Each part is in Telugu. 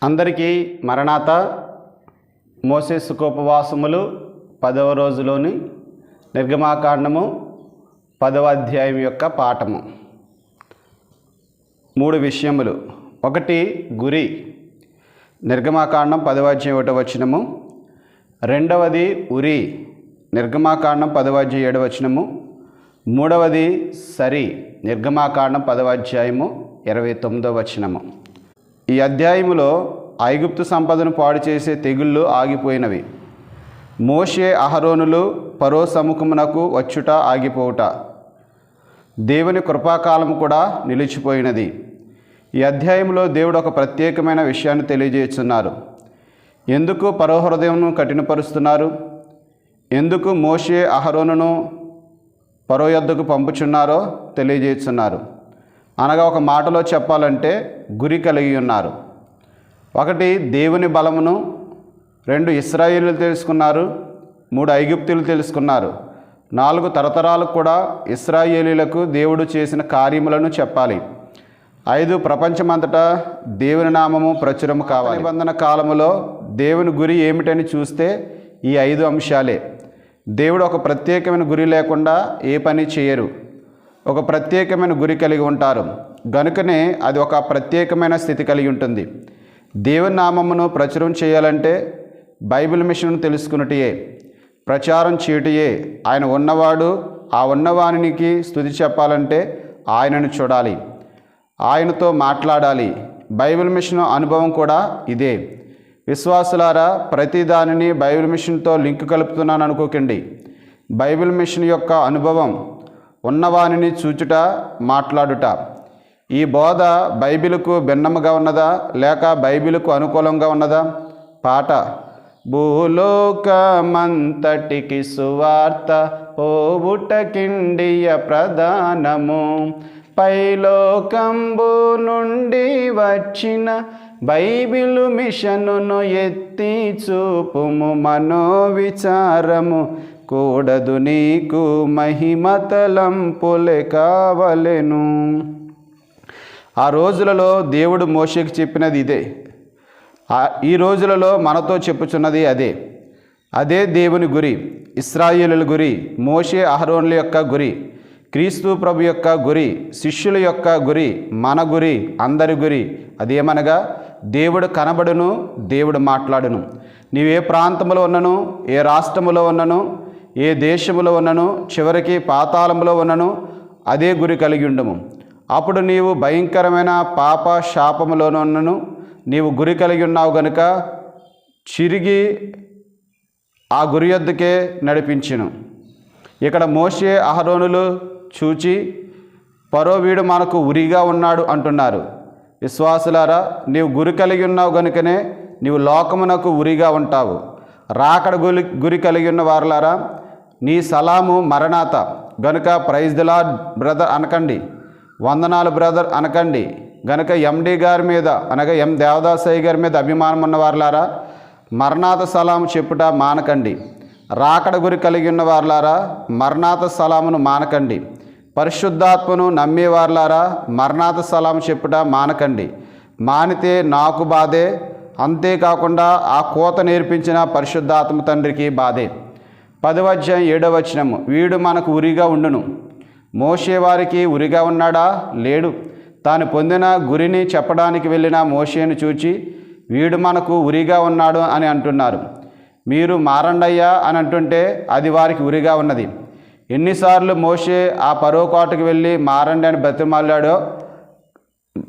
అందరికీ మరణాత మోసే సుఖోపవాసములు 10వ రోజులోని నిర్గమాకాండము 10వ అధ్యాయం యొక్క పాఠము. 3 విషయములు. 1 గురి, నిర్గమాకాండం 10వ అధ్యాయం 1వ వచనము. 2వది ఉరి, నిర్గమాకాండం 10వ అధ్యాయం 7వ వచనము. 3వది సరి, నిర్గమాకాండం 10వ అధ్యాయము 29వ వచనము. ఈ అధ్యాయములో ఐగుప్తు సంపదను పాడు చేసే తెగుళ్ళు ఆగిపోయినవి. మోషే అహరోనులు ఫరో సముఖమునకు వచ్చుట ఆగిపోవుట, దేవుని కృపాకాలము కూడా నిలిచిపోయినది. ఈ అధ్యాయంలో దేవుడు ఒక ప్రత్యేకమైన విషయాన్ని తెలియజేస్తున్నారు. ఎందుకు ఫరో హృదయమును కఠినపరుస్తున్నారు, ఎందుకు మోషే అహరోనును ఫరో యొద్దకు పంపుచున్నారో తెలియజేస్తున్నారు. అనగా ఒక మాటలో చెప్పాలంటే గురి కలిగి ఉన్నారు. 1 దేవుని బలమును, 2 ఇశ్రాయేలీయులు తెలుసుకున్నారు, 3 ఐగుప్తీయులు తెలుసుకున్నారు, 4 తరతరాలకు కూడా ఇశ్రాయేలీయులకు దేవుడు చేసిన కార్యములను చెప్పాలి. 5 ప్రపంచమంతటా దేవుని నామము ప్రచురము కావాలి. నిబంధన కాలములో దేవుని గురి ఏమిటని చూస్తే ఈ 5 అంశాలే. దేవుడు ఒక ప్రత్యేకమైన గురి లేకుండా ఏ పని చేయరు. ఒక ప్రత్యేకమైన గురి కలిగి ఉంటారు. గనుకనే అది ఒక ప్రత్యేకమైన స్థితి కలిగి ఉంటుంది. దేవుని నామమును ప్రచురం చేయాలంటే బైబిల్ మిషన్ను తెలుసుకున్నటియే, ప్రచారం చేయుటయే. ఆయన ఉన్నవాడు, ఆ ఉన్నవానికి స్తుతి చెప్పాలంటే ఆయనను చూడాలి, ఆయనతో మాట్లాడాలి. బైబిల్ మిషన్ అనుభవం కూడా ఇదే. విశ్వాసులారా, ప్రతి దానిని బైబిల్ మిషన్తో లింక్ కలుపుతున్నాను అనుకోకండి. బైబిల్ మిషన్ యొక్క అనుభవం ఉన్నవానిని చూచుట, మాట్లాడుట. ఈ బోధ బైబిలుకు భిన్నముగా ఉన్నదా లేక బైబిలుకు అనుకూలంగా ఉన్నదా? పాట. భూలోకమంతటికి సువార్త పోవుటకిండియ ప్రధానము, పైలోకంబు నుండి వచ్చిన బైబిలు మిషనును ఎత్తి చూపుము, మనోవిచారము కూడదు నీకు, మహిమతలంపులే కావలెను. ఆ రోజులలో దేవుడు మోషేకి చెప్పినది ఇదే. ఈ రోజులలో మనతో చెప్పుచున్నది అదే. అదే దేవుని గురి, ఇశ్రాయేలుల గురి, మోషే అహరోనుల యొక్క గురి, క్రీస్తు ప్రభు యొక్క గురి, శిష్యుల యొక్క గురి, మన గురి, అందరి గురి. అదేమనగా దేవుడు కనబడును, దేవుడు మాట్లాడును. నీవే ప్రాంతంలో ఉన్నను, ఏ రాష్ట్రములో ఉన్నను, ఏ దేశములో ఉన్నను, చివరికి పాతాళంలో ఉన్నను అదే గురి కలిగి ఉండము. అప్పుడు నీవు భయంకరమైన పాప శాపములోనున్నను నీవు గురి కలిగి ఉన్నావు గనుక చిరిగి ఆ గురి యొద్దకే నడిపించును. ఇక్కడ మోషే అహరోనులు చూచి ఫరో వీడు మనకు ఉరిగా ఉన్నాడు అంటున్నారు. విశ్వాసులారా, నీవు గురి కలిగి ఉన్నావు గనుకనే నీవు లోకమునకు ఉరిగా ఉంటావు. రాకడ గురి కలిగి ఉన్న వారులారా, నీ సలాము మరణాత గనుక ప్రైజ్ ది లార్డ్ బ్రదర్ అనకండి, వందనాలు బ్రదర్ అనకండి. గనుక ఎండి గారి మీద అనగా దేవదాసయ్య గారి మీద అభిమానం ఉన్న వారులారా, మరణాత సలాము చెప్పుట మానకండి. రాకడ గురి కలిగి ఉన్న వారులారా, మరణాత సలామును మానకండి. పరిశుద్ధాత్మను నమ్మేవారులారా, మరణాత సలాము చెప్పుట మానకండి. మానితే నాకు బాధే, అంతేకాకుండా ఆ కోత నేర్పించిన పరిశుద్ధాత్మ తండ్రికి బాధే. 10వ అధ్యాయం 7వ వచనము. వీడు మనకు ఉరిగా ఉండును. మోషే వారికి ఉరిగా ఉన్నాడా? లేడు. తాను పొందిన గురిని చెప్పడానికి వెళ్ళిన మోషేను చూచి వీడు మనకు ఉరిగా ఉన్నాడు అని అంటున్నారు. మీరు మారండయ్యా అని అంటుంటే అది వారికి ఉరిగా ఉన్నది. ఎన్నిసార్లు మోషే ఆ ఫరో కోటకు వెళ్ళి మారండి అని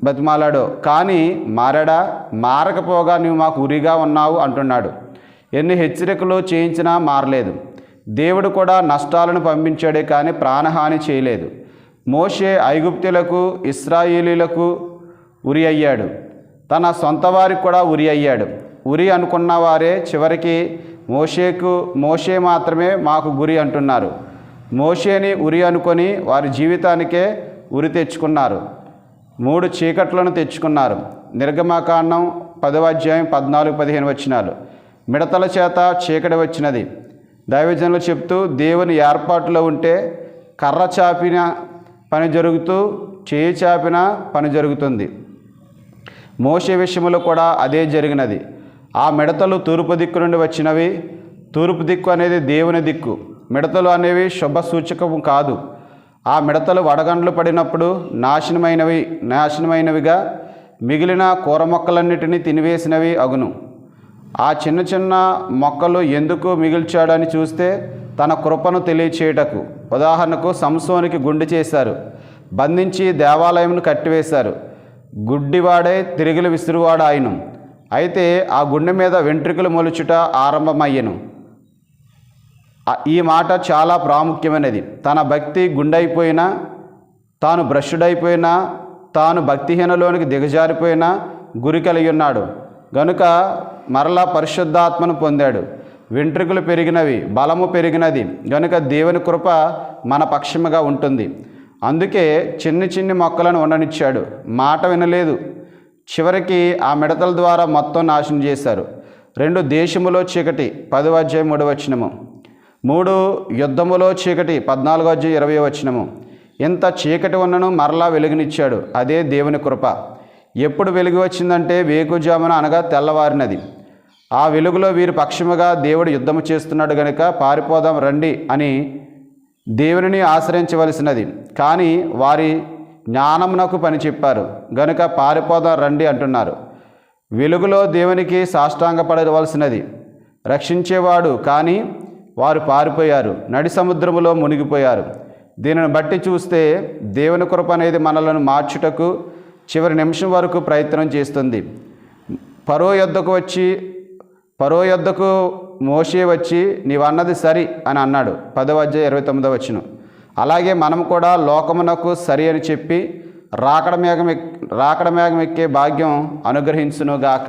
బతిమాలాడో కానీ మారడా? మారకపోగా నువ్వు మాకు ఉరిగా ఉన్నావు అంటున్నాడు. ఎన్ని హెచ్చరికలు చేయించినా మారలేదు. దేవుడు కూడా నష్టాలను పంపించాడే కానీ ప్రాణహాని చేయలేదు. మోషే ఐగుప్తులకు, ఇశ్రాయేలీలకు ఉరి అయ్యాడు. తన సొంత వారికి కూడా ఉరి అయ్యాడు. ఉరి అనుకున్న వారే చివరికి మోషే మాత్రమే మాకు గురి అంటున్నారు. మోషేని ఉరి అనుకొని వారి జీవితానికే ఉరి తెచ్చుకున్నారు. 3 చీకట్లను తెచ్చుకున్నారు. నిర్గమాకాండం 10వ అధ్యాయం 14-15 వచనాలు. మిడతల చేత చీకటి వచ్చినది. దైవజనులు చెప్తూ దేవుని ఏర్పాటులో ఉంటే కర్ర చాపిన పని జరుగుతూ, చేయి చాపిన పని జరుగుతుంది. మోషే విషయంలో కూడా అదే జరిగినది. ఆ మిడతలు తూర్పు దిక్కు నుండి వచ్చినవి. తూర్పు దిక్కు అనేది దేవుని దిక్కు. మిడతలు అనేవి శుభ సూచకము కాదు. ఆ మిడతలు వడగండ్లు పడినప్పుడు నాశనమైనవిగా మిగిలిన కూర మొక్కలన్నిటినీ తినివేసినవి అగును. ఆ చిన్న చిన్న మొక్కలు ఎందుకు మిగిల్చాడని చూస్తే తన కృపను తెలియచేయటకు. ఉదాహరణకు సంసోనికి గుండె చేశారు, బంధించి దేవాలయంను కట్టివేశారు. గుడ్డివాడే తిరిగిలు విసురువాడు ఆయను. అయితే ఆ గుండె మీద వెంట్రుకలు మొలుచుట ఆరంభమయ్యను. ఈ మాట చాలా ప్రాముఖ్యమైనది. తన భక్తి గుండైపోయినా, తాను భ్రష్టుడైపోయినా, తాను భక్తిహీనలోనికి దిగజారిపోయినా గురి కలిగి ఉన్నాడు గనుక మరలా పరిశుద్ధాత్మను పొందాడు. వెంట్రుకలు పెరిగినవి, బలము పెరిగినది గనుక దేవుని కృప మన పక్షముగా ఉంటుంది. అందుకే చిన్ని మొక్కలను ఉండనిచ్చాడు. మాట వినలేదు. చివరికి ఆ మిడతల ద్వారా మొత్తం నాశనం చేశారు. 2 దేశములో చీకటి 10వ అధ్యాయం 3వ వచనము. 3 యుద్ధములో చీకటి 14వ అధ్యాయం 20వ వచనము. ఇంత చీకటి ఉన్నను మరలా వెలుగునిచ్చాడు. అదే దేవుని కృప. ఎప్పుడు వెలుగు వచ్చిందంటే వేకుజామున అనగా తెల్లవారినది. ఆ వెలుగులో వీరి పక్షముగా దేవుడు యుద్ధము చేస్తున్నాడు గనుక పారిపోదాం రండి అని దేవునిని ఆశ్రయించవలసినది. కానీ వారి జ్ఞానమునకు పని చెప్పారు గనుక పారిపోదాం రండి అంటున్నారు. వెలుగులో దేవునికి సాష్టాంగపడవలసినది రక్షించేవాడు, కానీ వారు పారిపోయారు, నడి సముద్రములో మునిగిపోయారు. దీనిని బట్టి చూస్తే దేవుని కృప అనేది మనలను మార్చుటకు చివరి నిమిషం వరకు ప్రయత్నం చేస్తుంది. ఫరో యొద్దకు మోషే వచ్చి నీవన్నది సరి అని అన్నాడు. 10వ అధ్యాయం 29వ వచనం. అలాగే మనం కూడా లోకమునకు సరి అని చెప్పి రాకడ మేఘం ఎక్కే భాగ్యం అనుగ్రహించునుగాక.